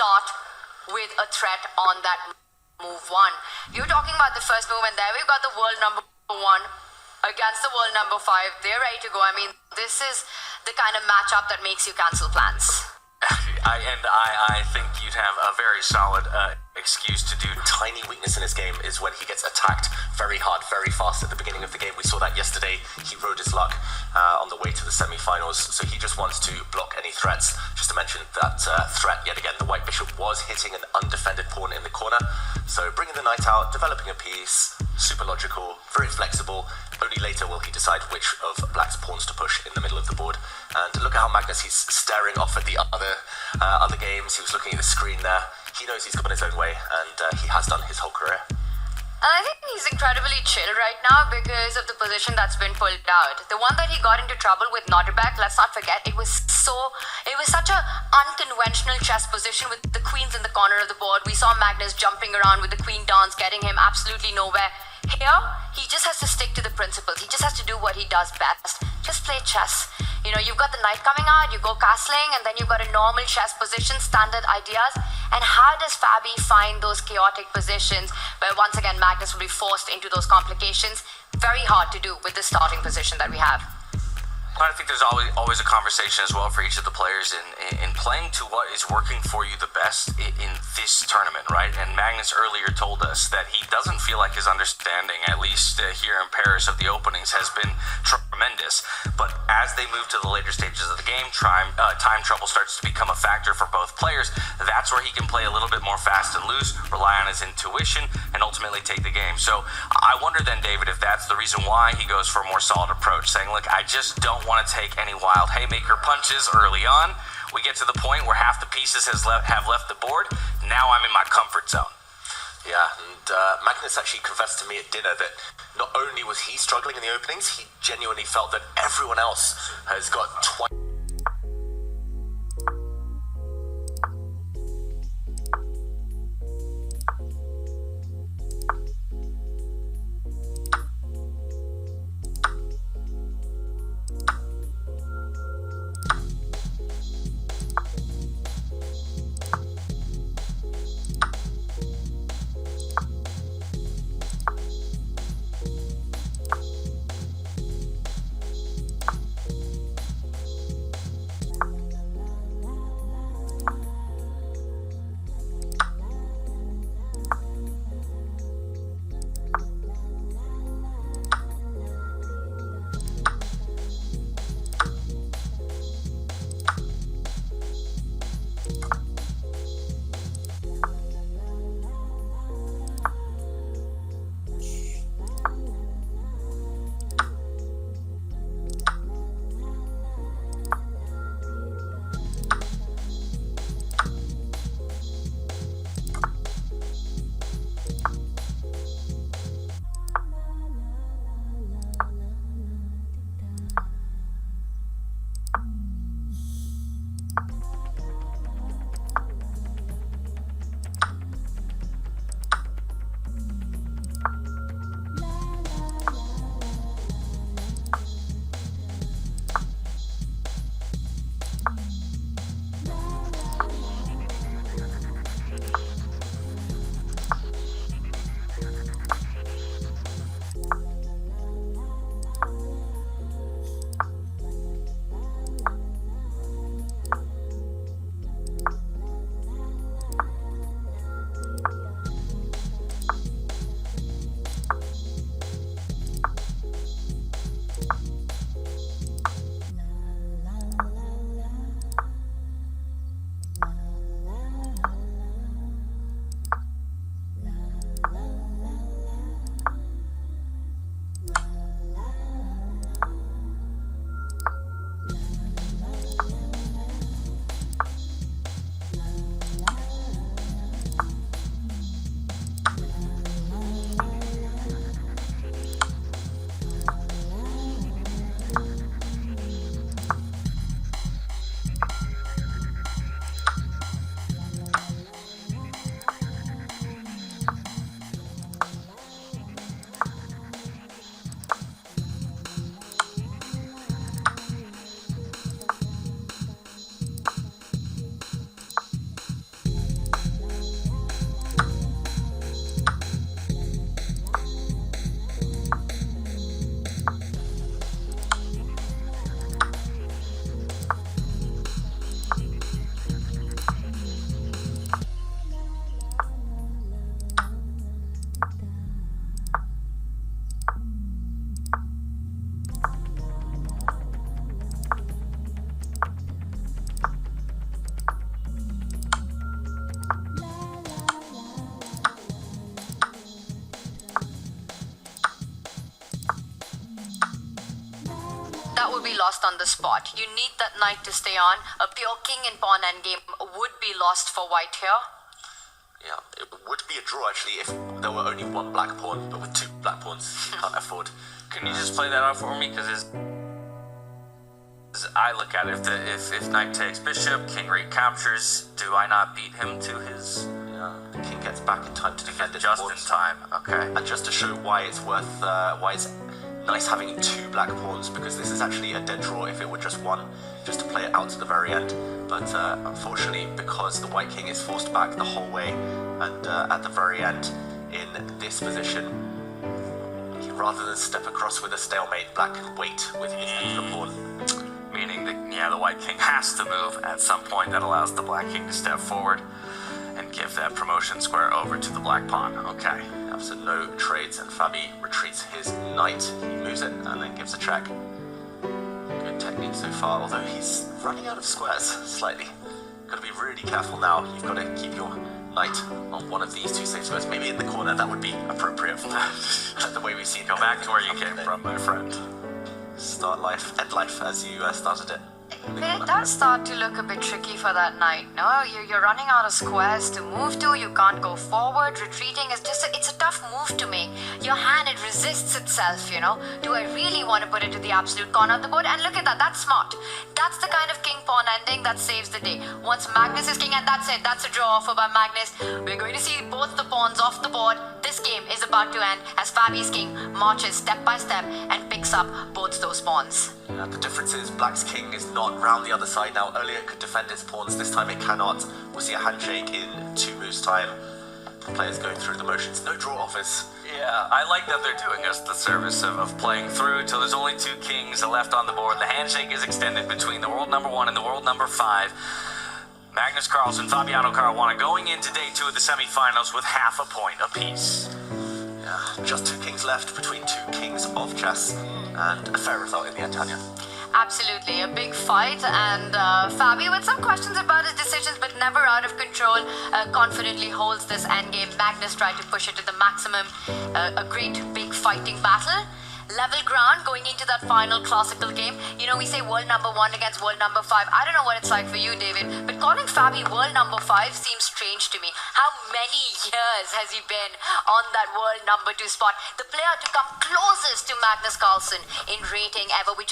start with a threat on that move one. You're talking about the first movement there. We've got the world number 1 against the world number 5. They're ready to go. I mean, this is the kind of matchup that makes you cancel plans. I think you'd have a very solid excuse to do. Tiny weakness in his game is when he gets attacked very hard, very fast at the beginning of the game. We saw that yesterday. He rode his luck on the way to the semi-finals, so he just wants to block any threats. Just to mention that threat yet again, the white bishop was hitting an undefended pawn in the corner. So bringing the knight out, developing a piece, super logical, very flexible. Only later will he decide which of black's pawns to push in the middle of the board. And look at how Magnus, he's staring off at the other games. He was looking at the screen there. He knows he's gone his own way, and he has done his whole career. And I think he's incredibly chill right now because of the position that's been pulled out. The one that he got into trouble with Nodirbek, let's not forget, it was such a unconventional chess position with the queens in the corner of the board. We saw Magnus jumping around with the queen dance, getting him absolutely nowhere. Here, he just has to stick to the principles. He just has to do what he does best. Just play chess. You know, you've got the knight coming out, you go castling, and then you've got a normal chess position, standard ideas. And how does Fabi find those chaotic positions where once again Magnus will be forced into those complications? Very hard to do with the starting position that we have. I think there's always a conversation as well for each of the players in playing to what is working for you the best in this tournament, right? And Magnus earlier told us that he doesn't feel like his understanding, at least here in Paris, of the openings has been tremendous. But as they move to the later stages of the game, time trouble starts to become a factor for both players. That's where he can play a little bit more fast and loose, rely on his intuition, and ultimately take the game. So I wonder then, David, if that's the reason why he goes for a more solid approach, saying, look, I just don't want to take any wild haymaker punches early on. We get to the point where half the pieces have left the board. Now I'm in my comfort zone. Yeah, and Magnus actually confessed to me at dinner that not only was he struggling in the openings, he genuinely felt that everyone else has got twice. that would be lost on the spot. You need that knight to stay on. A pure king and pawn endgame would be lost for white here. Yeah, it would be a draw actually if there were only one black pawn, but with two black pawns, you can't afford. Can you just play that out for me? Because as I look at it, if knight takes bishop, king recaptures, do I not beat him to his... Yeah, the king gets back in time to defend his Just pawns. in time, okay. And just to show why it's why it's nice having two black pawns, because this is actually a dead draw if it were just one, just to play it out to the very end. But unfortunately, because the white king is forced back the whole way, and at the very end, in this position, rather than step across with a stalemate, black can wait with his extra pawn. Meaning that, yeah, the white king has to move at some point. That allows the black king to step forward and give that promotion square over to the black pawn. Okay. So no trades, and Fabi retreats his knight. He moves it and then gives a check. Good technique so far, although he's running out of squares slightly. Got to be really careful now. You've got to keep your knight on one of these two safe squares. Maybe in the corner, that would be appropriate for the way we've seen. Go back to where you came from, my friend. Start life, end life as you started it. It does start to look a bit tricky for that knight, no? You're running out of squares to move to, you can't go forward, retreating is just, it's a tough move to make. Your hand, it resists itself, you know? Do I really want to put it to the absolute corner of the board? And look at that, that's smart. That's the kind of king-pawn ending that saves the day. Once Magnus is king, and that's it, that's a draw offer by Magnus. We're going to see both the pawns off the board. This game is about to end as Fabi's king marches step by step and picks up both those pawns. Yeah, the difference is Black's king is not round the other side now. Earlier it could defend his pawns, this time it cannot. We'll see a handshake in 2 moves time. The players going through the motions, no draw offers. Yeah, I like that they're doing us the service of playing through until there's only 2 kings left on the board. The handshake is extended between the world number 1 and the world number 5. Magnus Carlsen, Fabiano Caruana going into day 2 of the semifinals with half a point apiece. Yeah, just 2 kings left between 2 kings of chess, and a fair result in the end, Tanya. Absolutely, a big fight, and Fabi with some questions about his decisions but never out of control, confidently holds this endgame. Magnus tried to push it to the maximum. A great big fighting battle. Level ground going into that final classical game. You know, we say world number 1 against world number 5. I don't know what it's like for you, David, but calling Fabi world number 5 seems strange to me. How many years has he been on that world number 2 spot? The player to come closest to Magnus Carlsen in rating ever. We just